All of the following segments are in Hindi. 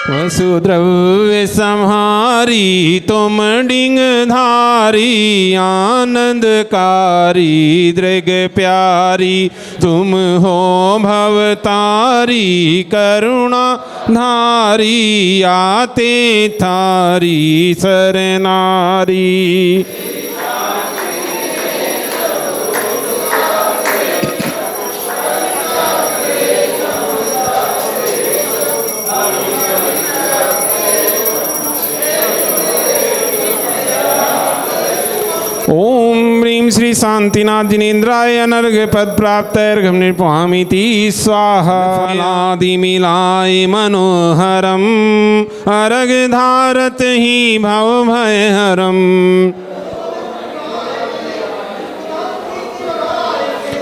वसुद्रव्य संहारी तुम डिंगधारी आनंदकारी दृग प्यारी तुम हो भवतारी करुणा धारी आते थारी सरनारी। ओम ह्रीं श्री शांतिनाथ जिनेन्द्राय अनर्घ्य पद प्राप्तैर्घम निर्पहामीति स्वाहा। फलादिमिलाय मनोहरम अर्घ धारत ही भव भयहरम।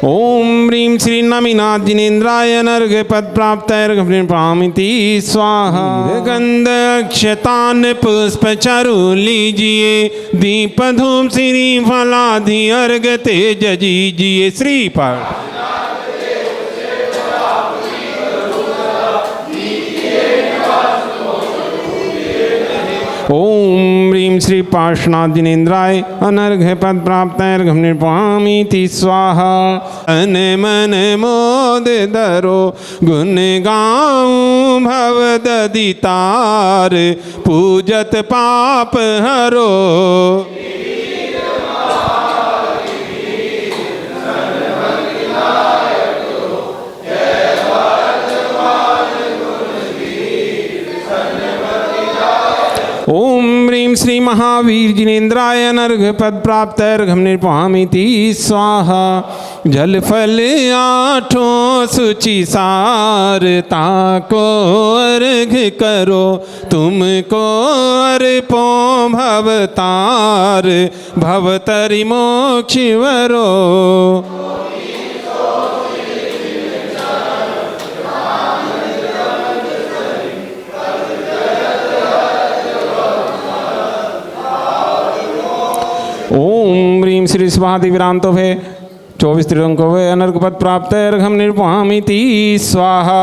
ओम ह्रीं श्री नमिनाथ जिनेन्द्राय अनर्घ्य पद प्राप्तैर्घम निर्पहामीति स्वाहा। गंध अक्षतान पुष्प चरु लीजिए दीप धूप श्री फलादि अर्घ तेज जीजिए। श्रीपाद ओम ह्रीं श्री पार्श्वनाथ जिनेन्द्राय अनर्घ्य पद प्राप्तैर्घम निर्पहामीति स्वाहा। तन मन मोद धरो गुण गाऊं भव ददितार पूजत पाप हरो। ओम ह्रीं श्री महावीर जिनेन्द्राय अनर्घ्य पद प्राप्तैर्घम निर्पहामीति स्वाहा। जल फल आठों सुचि सार ताको अर्घ करो तुमको अर्पो भवतार भवतरि मोक्ष वरो। ओम ह्रीं श्री स्वाति विरांतो भे 24 त्रिरंको वे अनर्घ पद प्राप्तैर्घम निर्पहामीति स्वाहा।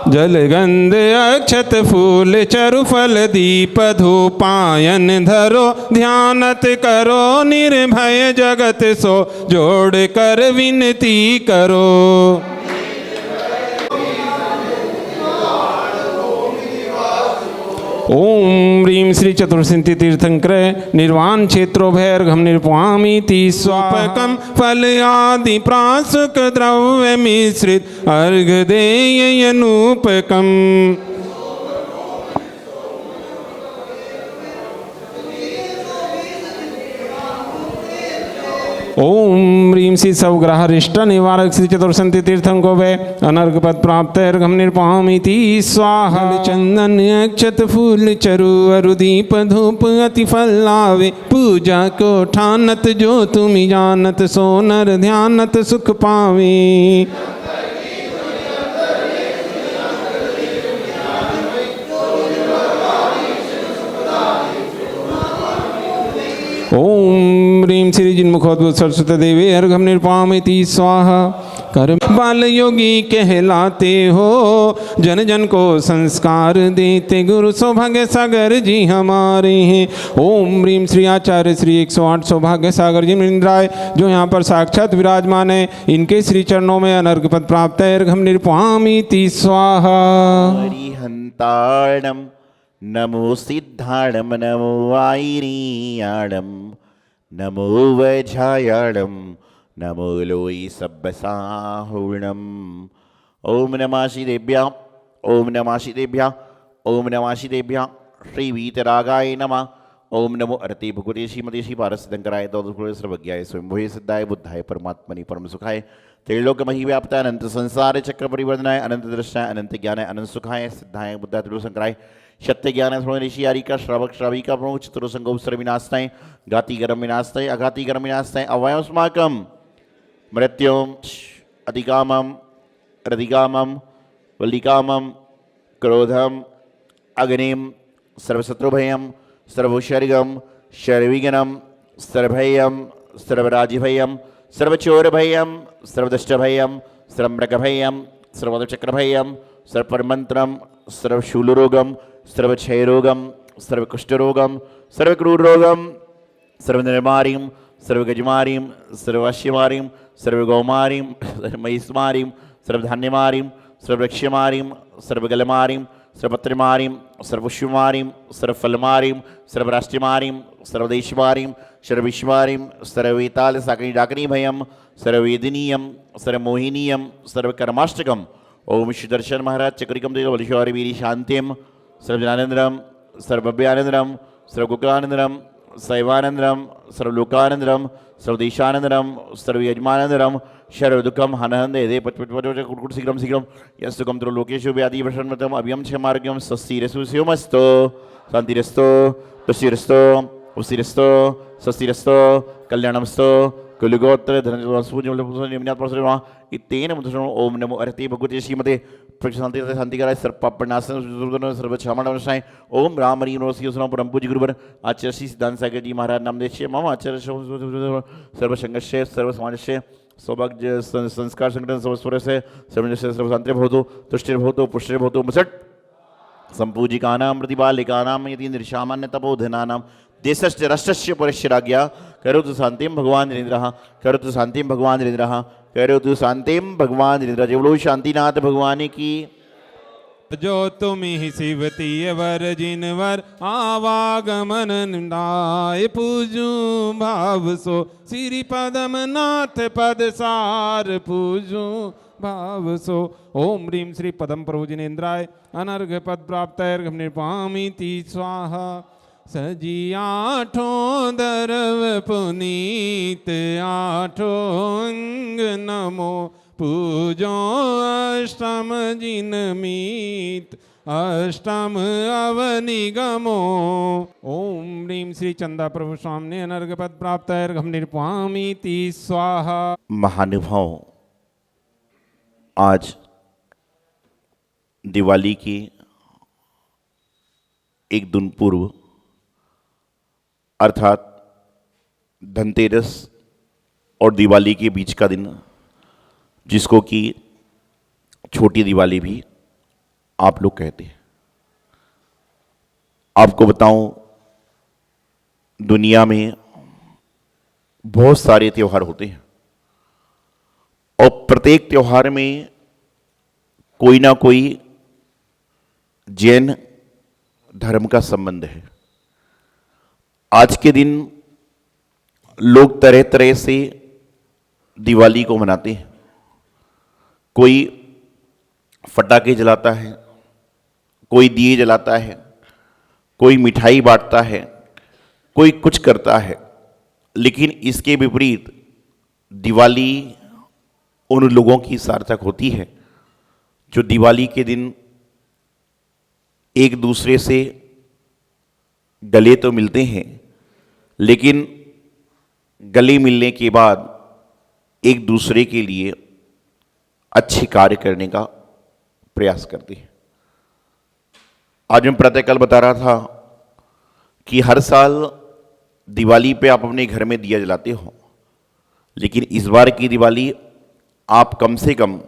जल गंध अक्षत फूल चरु फल दीप धूपायन धरो ध्यानत करो निर्भय जगत सो जोड़ कर विनती करो। ओम ह्रीं श्री चतुर्सिंति तीर्थंकर निर्वाण क्षेत्रो भैर्घम निर्पहामीति स्वापकम फल आदि प्रासुक द्रव्य मिश्रित अर्घ देयनूपकम। ओम ह्रीं श्री सवग्रहरिष्ट निवारक श्री चतुर्संति तीर्थंको वे अनर्घ पद प्राप्तैर्घम निर्पहामीति स्वाहा। चंदन अक्षत फूल चरु अरु दीप धूप अति फल लावे पूजा को ठानत जो तुम जानत सो नर ध्यानत सुख पावे। ओम ह्रीं श्री जिन्मुखोद्भूत सरस्वती देवी अर्घम निर्पहामीति स्वाहा। कर्म बाल योगी कहलाते हो जन जन को संस्कार देते गुरु सौभाग्य सागर जी हमारे हैं। ओम ह्रीं श्री आचार्य श्री 108 सौभाग्य सागर जी जिनेन्द्राय जो यहाँ पर साक्षात विराजमान है इनके श्री चरणों में अनर्घ पद प्राप्त है अर्घम निर्पहामीति स्वाहा। हरिहंताणम नमो सिद्धाणम नमो आईरीयाणम नमो वज्रायाणम नमो लोई सब्बसाहुणम। ओम नमः श्रीदेव्या ओम नमः श्रीदेव्या ओम नमः श्रीदेव्या श्री वीतरागाय नमः। ओम नमो अरते भगवते श्रीमते श्री पारसदंकराय दौदुल सर्वज्ञाय स्वयंभुवे सिद्धाय बुद्धाय परमात्मनि परम सुखाय त्रैलोक मही व्याप्ताय अनंत संसार चक्र परिवर्तनाय अनंत दृष्टाय अनंत ज्ञानाय अनंत सुखाय सिद्धाय बुद्धाय त्रिलोकशंकराय सत्य ज्ञान ऋषि आरिका श्रावक श्राविका प्रमुख चतुर्संगोपसर विनाशनाय घाती गर्म विनाशनाय अघाती गर्म विनाशनाय अवयस्माकं मृत्युम अधिकामम रधिकामम वल्लिकामम क्रोधम अग्निम सर्वशत्रुभयम सर्वशर्गम शर्विघ्नम सर्वभयम सर्वराजिभयम सर्वचोरभयम सर्वदष्टभयम सर्वमृगभयम सर्वचक्रभयम सर्वपरमंत्रम सर्वशूलरोगम सर्वक्षयरोगम सर्वकुष्ठरोगम सर्वक्रूररोगम सर्वनिर्मारीं सर्वगजमारीं सर्ववश्यमारीं सर्वगौमारीं सर्वमयिस्मारीं सर्वधान्यमारीं सर्ववृक्षमारीं सर्वगलमारीं सर्वपत्रमारीं सर्वपुष्पमारीं सर्वफलमारीं सर्वराष्ट्रमारीं सर्वदेशमारीं सर्वविश्वमारीं सर्ववेताल साकनी डाकनी भयं सर्ववेदनीयं सर्वमोहिनीयं सर्वकर्माष्टकम् ओम श्री दर्शन महाराज चक्रिकम देव बलिशौरी वीरी शांतिम सर्वजनानंदरम सर्वभव्यानंदरम सर्वगुकानंदरम शैवानंदरम सर्वलोकानंदरम सर्वदेशानंदरम सर्वयजमानंदरम सर्वदुःखम हनहंदे दे पचपच शीघ्रम शीघ्रम यस्तुकम त्रिलोकेषु व्याधि प्रसन्नतम अभियम क्षमार्ग्यम स्वस्तिरस्तु शिवमस्तु शांतिरस्तु तुष्टिरस्तु उष्टिरस्तु स्वस्तिरस्तु कल्याणमस्तु कुलगोत्र धनस्पूज्य इत्तेन मुद्रण ओम नमो अर्हते भगवते श्रीमते शांति शांतिकराय सर्वपापनाशन सर्वक्षमाणाय ओम राम हरि नमः परम पूज्य गुरुवर आचार्य श्री सिद्धांत सागर जी महाराज नाम देश मम आचार्य सर्वसंघर्षे सर्वसमाजस्य सौभाग्य संस्कार संगठन सर्वस्वरस्य सर्वजस्य सर्वशांति भवतु तुष्टिर भवतु पुष्टिर भवतु मुसट संपूजिकानां प्रतिबालिकानां यतीन्द्रशामान्य तपोधनानां देशस्य राष्ट्रस्य परिश्राज्ञा करोतु शांतिं भगवान नरेन्द्रः करोतु शांतिं भगवान नरेन्द्रः करोतु शांतिं भगवान नरेन्द्र जय बोलो शांतिनाथ भगवान की। जो तुम ही शिवती वर जिनवर आवागमन निंदाय पूजू भाव सो श्री पदम नाथ पद सार पूजू भाव सो ओम ह्रीं श्री पदम प्रभुजिनेन्द्राय अनर्घ पद प्राप्त निर्पामीति स्वाहा सजी आठों दरव पुनीत आठों अंग नमो पूजो अष्टम जिन मीत अष्टम अवनिगमो ओम ह्रीं श्री चंदा प्रभु स्वामी अनर्घ पद प्राप्त निर्पामीति स्वाहा। महानुभाव, आज दिवाली की एक दिन पूर्व अर्थात धनतेरस और दिवाली के बीच का दिन, जिसको कि छोटी दिवाली भी आप लोग कहते हैं। आपको बताऊं, दुनिया में बहुत सारे त्यौहार होते हैं और प्रत्येक त्यौहार में कोई ना कोई जैन धर्म का संबंध है। आज के दिन लोग तरह तरह से दिवाली को मनाते हैं। कोई फटाके जलाता है, कोई दिए जलाता है, कोई मिठाई बांटता है, कोई कुछ करता है। लेकिन इसके विपरीत दिवाली उन लोगों की सार्थक होती है जो दिवाली के दिन एक दूसरे से गले तो मिलते हैं, लेकिन गले मिलने के बाद एक दूसरे के लिए अच्छे कार्य करने का प्रयास करते हैं। आज मैं प्रातःकाल बता रहा था कि हर साल दिवाली पे आप अपने घर में दिया जलाते हो, लेकिन इस बार की दिवाली आप कम से कम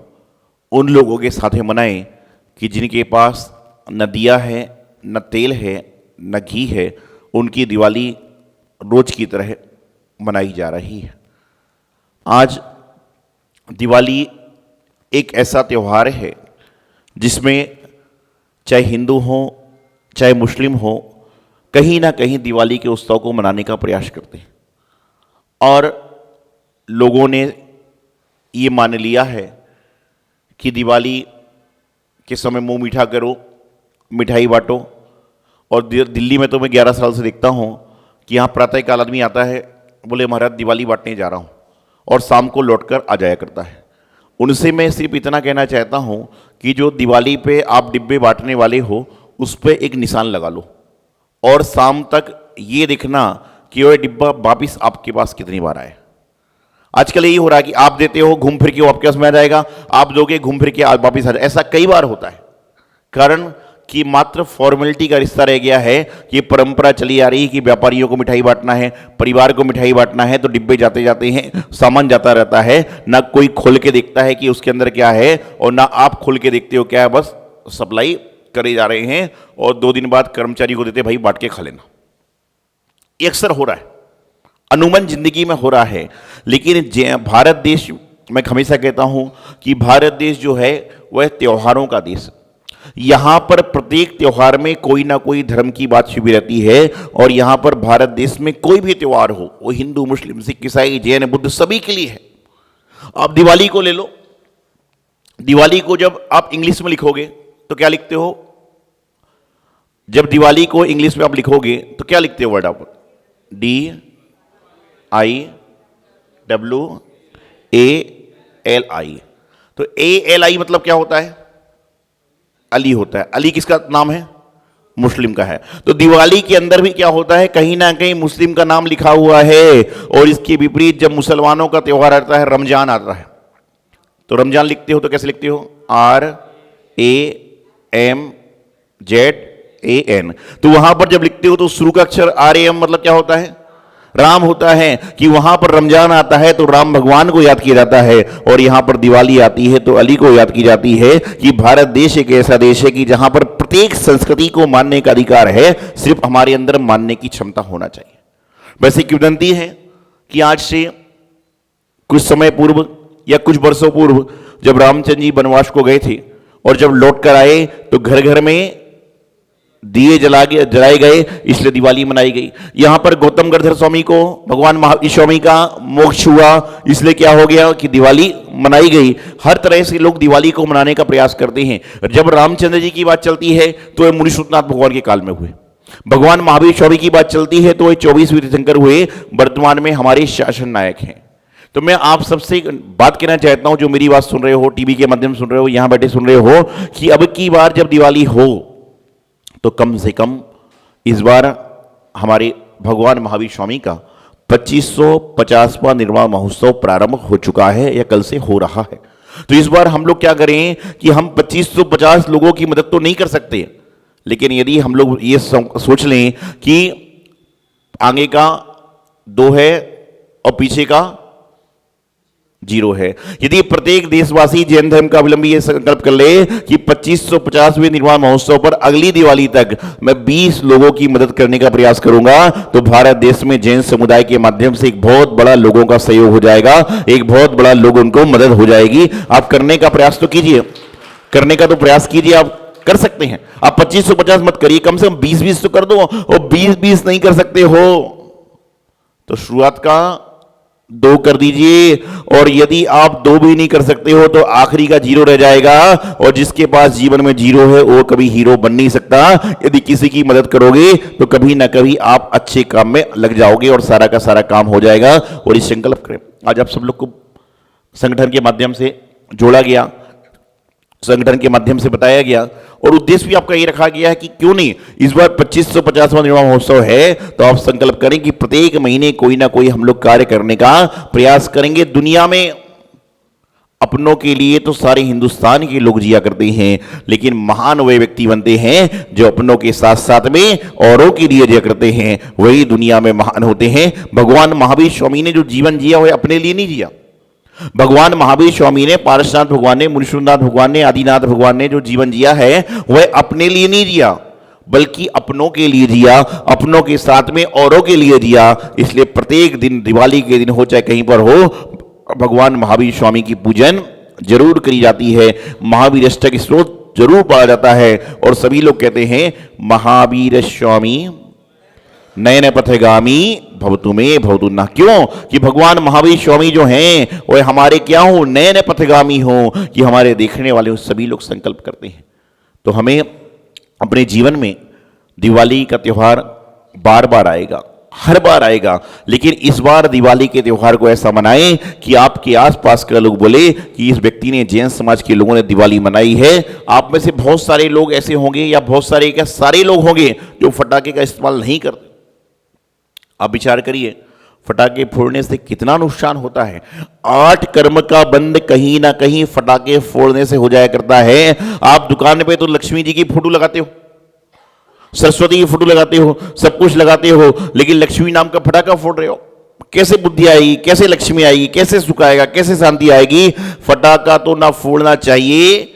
उन लोगों के साथ मनाएं कि जिनके पास न दिया है, न तेल है, न घी है। उनकी दिवाली रोज की तरह मनाई जा रही है। आज दिवाली एक ऐसा त्यौहार है जिसमें चाहे हिंदू हो चाहे मुस्लिम हो, कहीं ना कहीं दिवाली के उत्सव को मनाने का प्रयास करते हैं। और लोगों ने ये मान लिया है कि दिवाली के समय मुंह मीठा करो, मिठाई बांटो। और दिल्ली में तो मैं 11 साल से देखता हूँ कि यहाँ प्रातःकाल आदमी आता है, बोले महाराज दिवाली बांटने जा रहा हूँ, और शाम को लौटकर आ जाया करता है। उनसे मैं सिर्फ इतना कहना चाहता हूँ कि जो दिवाली पे आप डिब्बे बांटने वाले हो उस पर एक निशान लगा लो, और शाम तक ये देखना कि वह डिब्बा वापिस आपके पास कितनी बार आए। आजकल यही हो रहा है कि आप देते हो, घूम फिर के वो आपके पास में आ जाएगा, आप दोगे, घूम फिर के वापिस आ जाए। ऐसा कई बार होता है, कारण कि मात्र फॉर्मेलिटी का रिश्ता रह गया है। कि परंपरा चली आ रही है कि व्यापारियों को मिठाई बांटना है, परिवार को मिठाई बांटना है, तो डिब्बे जाते जाते हैं, सामान जाता रहता है, ना कोई खोल के देखता है कि उसके अंदर क्या है, और ना आप खोल के देखते हो क्या है, बस सप्लाई करे जा रहे हैं और 2 दिन बाद कर्मचारी को देते भाई बांट के खा लेना। ये अक्सर हो रहा है, अमूमन जिंदगी में हो रहा है। लेकिन भारत देश, मैं हमेशा कहता हूं कि भारत देश जो है वह त्योहारों का देश है। यहां पर प्रत्येक त्योहार में कोई ना कोई धर्म की बात छिपी रहती है और यहां पर भारत देश में कोई भी त्योहार हो, वो हिंदू, मुस्लिम, सिख, ईसाई, जैन, बुद्ध सभी के लिए है। आप दिवाली को ले लो, दिवाली को जब आप इंग्लिश में लिखोगे तो क्या लिखते हो? जब दिवाली को इंग्लिश में आप लिखोगे तो क्या लिखते हो? वर्ड आप DIWALI। तो ALI मतलब क्या होता है? अली होता है। अली किसका नाम है? मुस्लिम का है। तो दिवाली के अंदर भी क्या होता है? कहीं ना कहीं मुस्लिम का नाम लिखा हुआ है। और इसके विपरीत जब मुसलमानों का त्योहार आता है, रमजान आता है, तो रमजान लिखते हो तो कैसे लिखते हो? RAMZAN। तो वहां पर जब लिखते हो तो शुरू का अक्षर RAM मतलब क्या होता है? राम होता है। कि वहां पर रमजान आता है तो राम भगवान को याद किया जाता है, और यहां पर दिवाली आती है तो अली को याद की जाती है। कि भारत देश एक ऐसा देश है कि जहां पर प्रत्येक संस्कृति को मानने का अधिकार है, सिर्फ हमारे अंदर मानने की क्षमता होना चाहिए। वैसे किंवदंती है कि आज से कुछ समय पूर्व या कुछ वर्षों पूर्व जब रामचंद्र जी वनवास को गए थे और जब लौट कर आए तो घर घर में दिए जलाए गए, इसलिए दिवाली मनाई गई। यहां पर गौतम गढ़धर स्वामी को भगवान महावीर स्वामी का मोक्ष हुआ, इसलिए क्या हो गया कि दिवाली मनाई गई। हर तरह से लोग दिवाली को मनाने का प्रयास करते हैं। जब रामचंद्र जी की बात चलती है तो ये मुनि सूतनाथ भगवान के काल में हुए। भगवान महावीर स्वामी की बात चलती है तो ये 24वीं तीर्थंकर हुए, वर्तमान में हमारे शासन नायक हैं। तो मैं आप सबसे बात कहना चाहता हूं, जो मेरी बात सुन रहे हो, टीवी के माध्यम सुन रहे हो, यहां बैठे सुन रहे हो, कि अब की बार जब दिवाली हो तो कम से कम इस बार हमारे भगवान महावीर स्वामी का 2550वां निर्वाण महोत्सव प्रारंभ हो चुका है या कल से हो रहा है। तो इस बार हम लोग क्या करें कि हम 2550 लोगों की मदद तो नहीं कर सकते, लेकिन यदि हम लोग ये सोच लें कि आगे का 2 है और पीछे का 0 है, यदि प्रत्येक देशवासी जैन धर्म का अवलंबी ये संकल्प कर ले कि 2550वें निर्वाण महोत्सव पर अगली दिवाली तक मैं 20 लोगों की मदद करने का प्रयास करूंगा, तो भारत देश में जैन समुदाय के माध्यम से एक बहुत बड़ा लोगों का सहयोग हो जाएगा, एक बहुत बड़ा लोगों को मदद हो जाएगी। आप करने का प्रयास तो कीजिए, करने का तो प्रयास कीजिए, आप कर सकते हैं। आप 2550 मत करिए, कम से कम 20-20 तो कर दो, और 20-20 नहीं कर सकते हो तो शुरुआत का 2 कर दीजिए, और यदि आप 2 भी नहीं कर सकते हो तो आखिरी का 0 रह जाएगा, और जिसके पास जीवन में 0 है वो कभी हीरो बन नहीं सकता। यदि किसी की मदद करोगे तो कभी ना कभी आप अच्छे काम में लग जाओगे और सारा का सारा काम हो जाएगा। और इस संकल्प करें। आज आप सब लोग को संगठन के माध्यम से जोड़ा गया, संगठन के माध्यम से बताया गया, और उद्देश्य भी आपका ये रखा गया है कि क्यों नहीं इस बार 2550वां निर्वाण महोत्सव है तो आप संकल्प करें कि प्रत्येक महीने कोई ना कोई हम लोग कार्य करने का प्रयास करेंगे। दुनिया में अपनों के लिए तो सारे हिंदुस्तान के लोग जिया करते हैं, लेकिन महान वे व्यक्ति बनते हैं जो अपनों के साथ साथ में औरों के लिए जिया करते हैं, वही दुनिया में महान होते हैं। भगवान महावीर स्वामी ने जो जीवन जिया वह अपने लिए नहीं जिया। भगवान महावीर स्वामी ने, पारसनाथ भगवान ने, मुनिषुनाथ भगवान ने, आदिनाथ भगवान ने जो जीवन जिया है वह अपने लिए नहीं जिया, बल्कि अपनों के लिए जिया, अपनों के साथ में औरों के लिए जिया। इसलिए प्रत्येक दिन, दिवाली के दिन हो चाहे कहीं पर हो, भगवान महावीर स्वामी की पूजन जरूर करी जाती है, महावीर अष्टक स्तोत्र जरूर पढ़ा जाता है, और सभी लोग कहते हैं महावीर स्वामी नयन पथगामी भवतु में भवतु न। क्यों? कि भगवान महावीर स्वामी जो हैं वो हमारे क्या हो? नयन पथगामी हो, कि हमारे देखने वाले सभी लोग संकल्प करते हैं। तो हमें अपने जीवन में दिवाली का त्यौहार बार बार आएगा, हर बार आएगा, लेकिन इस बार दिवाली के त्यौहार को ऐसा मनाएं कि आपके आसपास के लोग बोले कि इस व्यक्ति ने, जैन समाज के लोगों ने दिवाली मनाई है। आप में से बहुत सारे लोग ऐसे होंगे, या बहुत सारे क्या सारे लोग होंगे जो फटाके का इस्तेमाल नहीं करते। आप विचार करिए, फटाके फोड़ने से कितना नुकसान होता है। 8 कर्म का बंद कहीं ना कहीं फटाके फोड़ने से हो जाया करता है। आप दुकान पे तो लक्ष्मी जी की फोटो लगाते हो, सरस्वती की फोटो लगाते हो, सब कुछ लगाते हो, लेकिन लक्ष्मी नाम का फटाका फोड़ रहे हो। कैसे बुद्धि आएगी, कैसे लक्ष्मी आएगी, कैसे सुख आएगा, कैसे शांति आएगी? फटाका तो ना फोड़ना चाहिए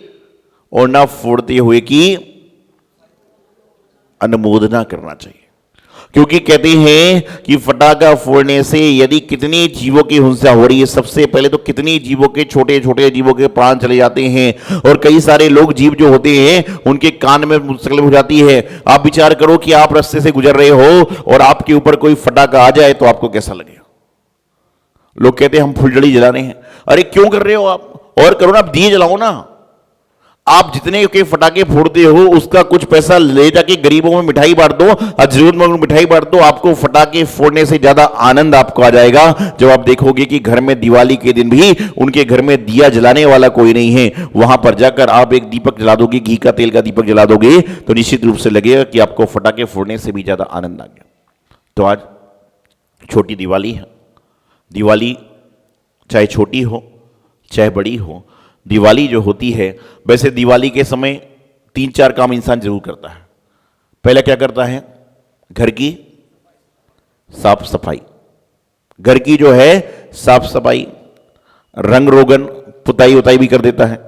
और ना फोड़ते हुए की अनुमोदना करना चाहिए, क्योंकि कहते हैं कि फटाका फोड़ने से यदि कितने जीवों की हिंसा हो रही है, सबसे पहले तो कितने जीवों के, छोटे छोटे जीवों के प्राण चले जाते हैं, और कई सारे लोग, जीव जो होते हैं उनके कान में तकलीफ हो जाती है। आप विचार करो कि आप रास्ते से गुजर रहे हो और आपके ऊपर कोई फटाका आ जाए तो आपको कैसा लगेगा। लोग कहते हैं हम फुलझड़ी जला रहे हैं। अरे क्यों कर रहे हो आप, और करो ना, आप दिए जलाओ ना। आप जितने के फटाके फोड़ते हो उसका कुछ पैसा ले जाके गरीबों में मिठाई बांट दो, जरूरतमंद में मिठाई बांट दो। आपको फटाके फोड़ने से ज्यादा आनंद आपको आ जाएगा जब आप देखोगे कि घर में दिवाली के दिन भी उनके घर में दिया जलाने वाला कोई नहीं है। वहां पर जाकर आप एक दीपक जला दोगे, घी का तेल का दीपक जला दोगे, तो निश्चित रूप से लगेगा कि आपको फटाके फोड़ने से भी ज्यादा आनंद आ गया। तो आज छोटी दिवाली है। दिवाली चाहे छोटी हो चाहे बड़ी हो, दिवाली जो होती है, वैसे दिवाली के समय 3-4 काम इंसान जरूर करता है। पहले क्या करता है, घर की साफ सफाई, घर की जो है साफ सफाई, रंग रोगन पुताई उताई भी कर देता है।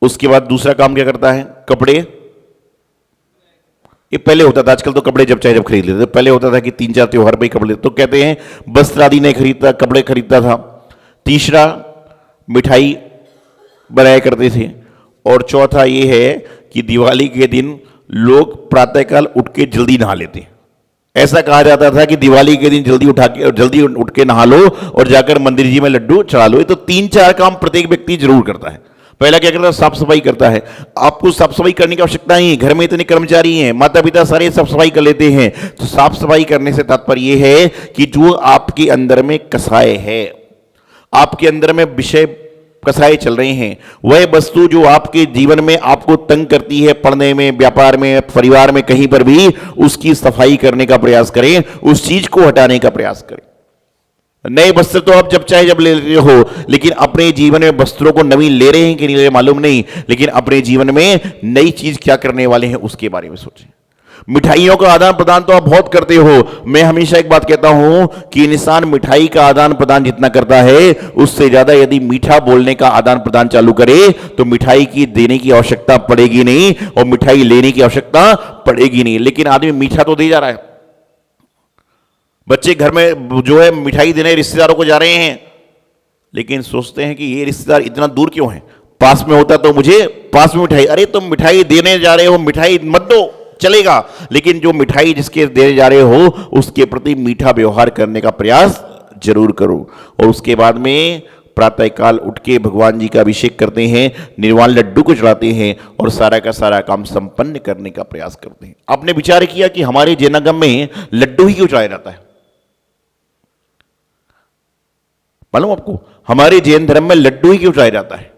उसके बाद दूसरा काम क्या करता है, कपड़े। ये पहले होता था, आजकल तो कपड़े जब चाहे जब खरीद लेते थे। पहले होता था कि 3-4 त्योहार पे कपड़े, तो कहते हैं वस्त्र आदि नहीं खरीदता, कपड़े खरीदता था। तीसरा मिठाई बनाया करते थे। और चौथा ये है कि दिवाली के दिन लोग प्रातःकाल उठ के जल्दी नहा लेते। ऐसा कहा जाता था कि दिवाली के दिन जल्दी उठ के नहा लो और जाकर मंदिर जी में लड्डू चढ़ा लो। तो 3-4 काम प्रत्येक व्यक्ति जरूर करता है। पहला क्या करता है, साफ सफाई करता है। आपको साफ सफाई करने की आवश्यकता नहीं है, घर में इतने कर्मचारी हैं, माता पिता सारे साफ सफाई कर लेते हैं। तो साफ सफाई करने से तात्पर्य यह है कि जो आपके अंदर में कसाय है, आपके अंदर में विषय कसाय चल रहे हैं, वह वस्तु जो आपके जीवन में आपको तंग करती है, पढ़ने में, व्यापार में, परिवार में, कहीं पर भी, उसकी सफाई करने का प्रयास करें, उस चीज को हटाने का प्रयास करें। नए वस्त्र तो आप जब चाहे जब ले रहे हो, लेकिन अपने जीवन में वस्त्रों को नवीन ले रहे हैं कि नहीं ले रहे मालूम नहीं, लेकिन अपने जीवन में नई चीज क्या करने वाले हैं उसके बारे में सोचें। मिठाइयों का आदान प्रदान तो आप बहुत करते हो। मैं हमेशा एक बात कहता हूं कि इंसान मिठाई का आदान प्रदान जितना करता है, उससे ज्यादा यदि मीठा बोलने का आदान प्रदान चालू करे तो मिठाई की देने की आवश्यकता पड़ेगी नहीं और मिठाई लेने की आवश्यकता पड़ेगी नहीं। लेकिन आदमी मीठा तो दे जा रहा है। बच्चे घर में जो है मिठाई देने रिश्तेदारों को जा रहे हैं, लेकिन सोचते हैं कि ये रिश्तेदार इतना दूर क्यों है, पास में होता तो मुझे पास में मिठाई। अरे तुम मिठाई देने जा रहे हो, मिठाई मत दो, चलेगा, लेकिन जो मिठाई जिसके देने जा रहे हो उसके प्रति मीठा व्यवहार करने का प्रयास जरूर करो। और उसके बाद में प्रातःकाल उठ के भगवान जी का अभिषेक करते हैं, निर्वाण लड्डू को चढ़ाते हैं और सारा का सारा काम संपन्न करने का प्रयास करते हैं। आपने विचार किया कि हमारे जैनागम में लड्डू ही क्यों चढ़ाया जाता है? मालूम आपको, हमारे जैन धर्म में लड्डू ही क्यों चढ़ाया जाता है?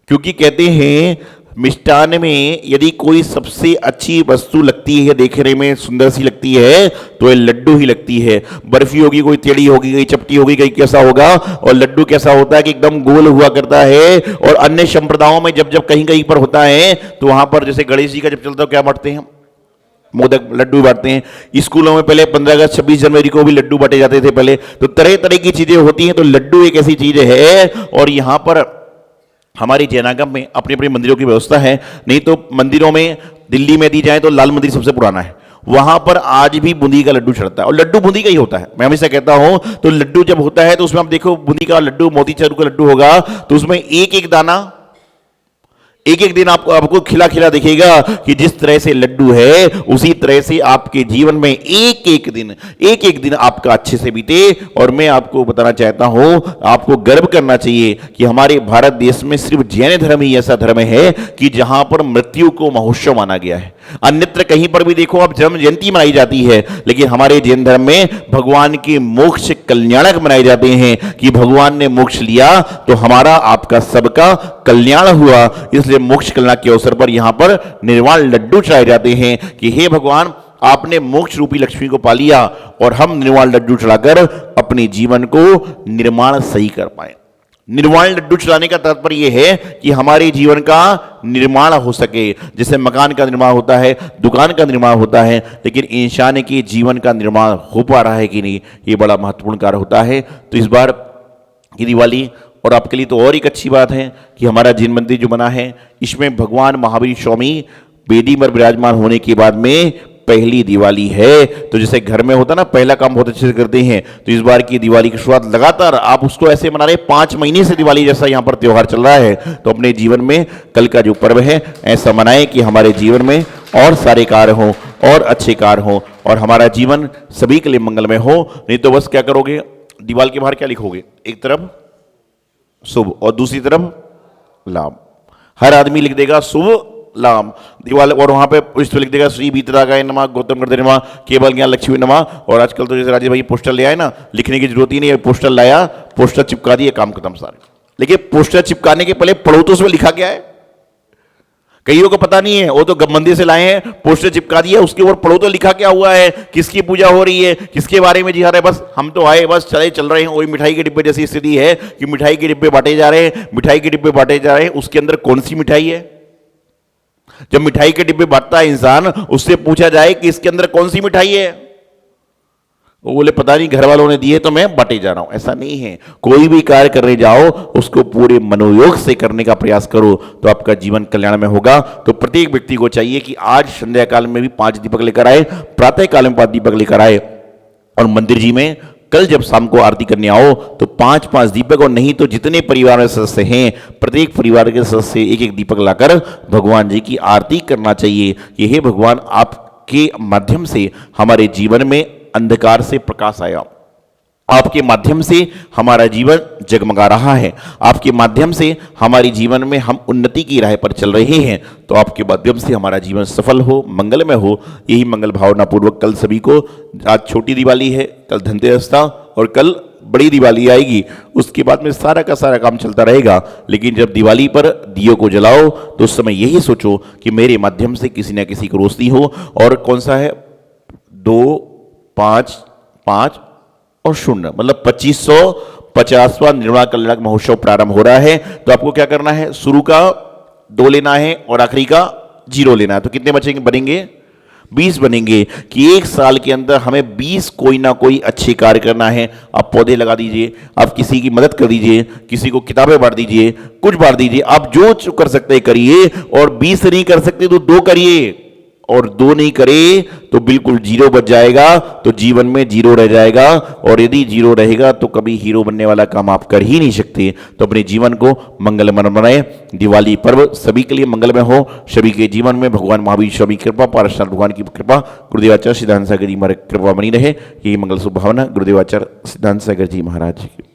क्योंकि कहते हैं मिष्टान में यदि कोई सबसे अच्छी वस्तु लगती है, देखने में सुंदर सी लगती है, तो ये लड्डू ही लगती है। बर्फी होगी, कोई टेढ़ी होगी, कहीं चपटी होगी, कहीं कैसा होगा, और लड्डू कैसा होता है कि एकदम गोल हुआ करता है। और अन्य संप्रदायों में जब जब कहीं कहीं पर होता है तो वहां पर जैसे गणेश जी का जब चलता है क्या बांटते हैं, मोदक लड्डू बांटते हैं। स्कूलों में पहले 15 अगस्त 26 जनवरी को भी लड्डू बांटे जाते थे पहले। तो तरह तरह की चीजें होती हैं। तो लड्डू एक ऐसी चीज है। और यहां पर हमारी जैनागम में अपने अपने मंदिरों की व्यवस्था है। नहीं तो मंदिरों में दिल्ली में दी जाए तो लाल मंदिर सबसे पुराना है, वहां पर आज भी बूंदी का लड्डू चढ़ता है और लड्डू बूंदी का ही होता है। मैं हमेशा कहता हूं, तो लड्डू जब होता है तो उसमें आप देखो बूंदी का लड्डू, मोतीचूर का लड्डू होगा तो उसमें एक एक दाना एक एक दिन आपको खिला खिला दिखेगा कि जिस तरह से लड्डू है उसी तरह से आपके जीवन में एक एक दिन आपका अच्छे से बीते। और मैं आपको बताना चाहता हूं, आपको गर्व करना चाहिए कि हमारे भारत देश में सिर्फ जैन धर्म ही ऐसा धर्म है कि जहां पर मृत्यु को महोत्सव माना गया है। अन्यत्र कहीं पर भी देखो आप जन्म जयंती मनाई जाती है, लेकिन हमारे जैन धर्म में भगवान के मोक्ष कल्याणक मनाए जाते हैं कि भगवान ने मोक्ष लिया तो हमारा आपका सबका कल्याण हुआ। इसलिए मोक्ष कल्याण के अवसर पर यहां पर निर्वाण लड्डू चढ़ाए जाते हैं कि हे भगवान, आपने मोक्ष रूपी लक्ष्मी को पा लिया और हम निर्वाण लड्डू चढ़ाकर अपने जीवन को निर्माण सही कर पाए। निर्वाण लड्डू चढ़ाने का तात्पर्य यह है कि हमारे जीवन का निर्माण हो सके। जैसे मकान का निर्माण होता है, दुकान का निर्माण होता है, लेकिन इंसान के जीवन का निर्माण हो पा रहा है कि नहीं, ये बड़ा महत्वपूर्ण कार्य होता है। तो इस बार की दिवाली और आपके लिए तो और एक अच्छी बात है कि हमारा जैन मंदिर जो बना है, इसमें भगवान महावीर स्वामी वेदी पर विराजमान होने के बाद में पहली दिवाली है, तो जैसे घर में होता ना पहला काम बहुत अच्छे से करते हैं, तो इस बार की दिवाली की शुरुआत लगातार आप उसको ऐसे मना रहे 5 महीने से दिवाली जैसा यहां पर त्योहार चल रहा है, तो अपने जीवन में कल का जो पर्व है ऐसा मनाएं कि हमारे जीवन में और सारे कार्य हों और अच्छे कार्य हों और हमारा जीवन सभी के लिए मंगलमय हो। नहीं तो बस क्या करोगे, दीवार के बाहर क्या लिखोगे, एक तरफ शुभ और दूसरी तरफ लाभ। हर आदमी लिख देगा शुभ लाभ दीवाल, और वहां पे इस पे लिख देगा श्री भीतरागाय नमः, गौतम गणपति नमः, केवल ज्ञान लक्ष्मी नमः। और आजकल तो जैसे राजेश भाई पोस्टर ले आए ना, लिखने की जरूरत ही नहीं है, पोस्टर लाया, पोस्टर चिपका दिए, काम खत्म सारे। लेकिन पोस्टर चिपकाने के पहले पढ़ो तो उसमें लिखा क्या है, कईयों को पता नहीं है, वो तो मंदिर से लाए हैं, पोस्टर चिपका दिया, उसके ऊपर पढ़ो तो लिखा क्या हुआ है, किसकी पूजा हो रही है, किसके बारे में जी रहा है। बस हम तो आए, बस चल रहे हैं। वही मिठाई के डिब्बे जैसी स्थिति है कि मिठाई के डिब्बे बांटे जा रहे हैं, मिठाई के डिब्बे बांटे जा रहे हैं, उसके अंदर कौन सी मिठाई है। जब मिठाई के डिब्बे बांटता है इंसान, उससे पूछा जाए कि इसके अंदर कौन सी मिठाई है, वो बोले पता नहीं, घर वालों ने दिए तो मैं बांटे जा रहा हूं। ऐसा नहीं है, कोई भी कार्य करने जाओ उसको पूरे मनोयोग से करने का प्रयास करो तो आपका जीवन कल्याण में होगा। तो प्रत्येक व्यक्ति को चाहिए कि आज संध्या काल में भी 5 दीपक लेकर आए, प्रातः काल में 5 दीपक लेकर आए, और मंदिर जी में कल जब शाम को आरती करने आओ तो 5-5 दीपक, और नहीं तो जितने परिवार में सदस्य हैं प्रत्येक परिवार के सदस्य एक एक दीपक लाकर भगवान जी की आरती करना चाहिए कि हे भगवान, आपके माध्यम से हमारे जीवन में अंधकार से प्रकाश आया, आपके माध्यम से हमारा जीवन जगमगा रहा है, आपके माध्यम से हमारे जीवन में हम उन्नति की राह पर चल रहे हैं, तो आपके माध्यम से हमारा जीवन सफल हो, मंगलमय हो। यही मंगल भावना पूर्वक कल सभी को, आज छोटी दिवाली है, कल धनतेरस था और कल बड़ी दिवाली आएगी, उसके बाद में सारा का सारा काम चलता रहेगा। लेकिन जब दिवाली पर दियों को जलाओ तो उस समय यही सोचो कि मेरे माध्यम से किसी न किसी को रोशनी हो। और कौन सा है, 2, 5, 5 और 0, मतलब 2550वां निर्मला कल्याणक महोत्सव प्रारंभ हो रहा है। तो आपको क्या करना है, शुरू का 2 लेना है और आखिरी का 0 लेना है। तो कितने बचेंगे, बनेंगे 20 बनेंगे। कि एक साल के अंदर हमें 20 कोई ना कोई अच्छे कार्य करना है। आप पौधे लगा दीजिए, आप किसी की मदद कर दीजिए, किसी को किताबें बांट दीजिए, कुछ बांट दीजिए, आप जो कर सकते हैं करिए। और 20 नहीं कर सकते तो 2 करिए, और 2 नहीं करे तो बिल्कुल 0 बच जाएगा, तो जीवन में 0 रह जाएगा। और यदि 0 रहेगा तो कभी हीरो बनने वाला काम आप कर ही नहीं सकते। तो अपने जीवन को मंगलमय बनाएं। दिवाली पर्व सभी के लिए मंगलमय हो, सभी के जीवन में भगवान महावीर स्वामी कृपा, पारसनाथ भगवान की कृपा, गुरुदेवाचार्य सिद्धांत सागर जी महाराज कृपा बनी रहे। यही मंगल शुभ भावना गुरुदेवाचार्य सिद्धांत सागर जी महाराज की।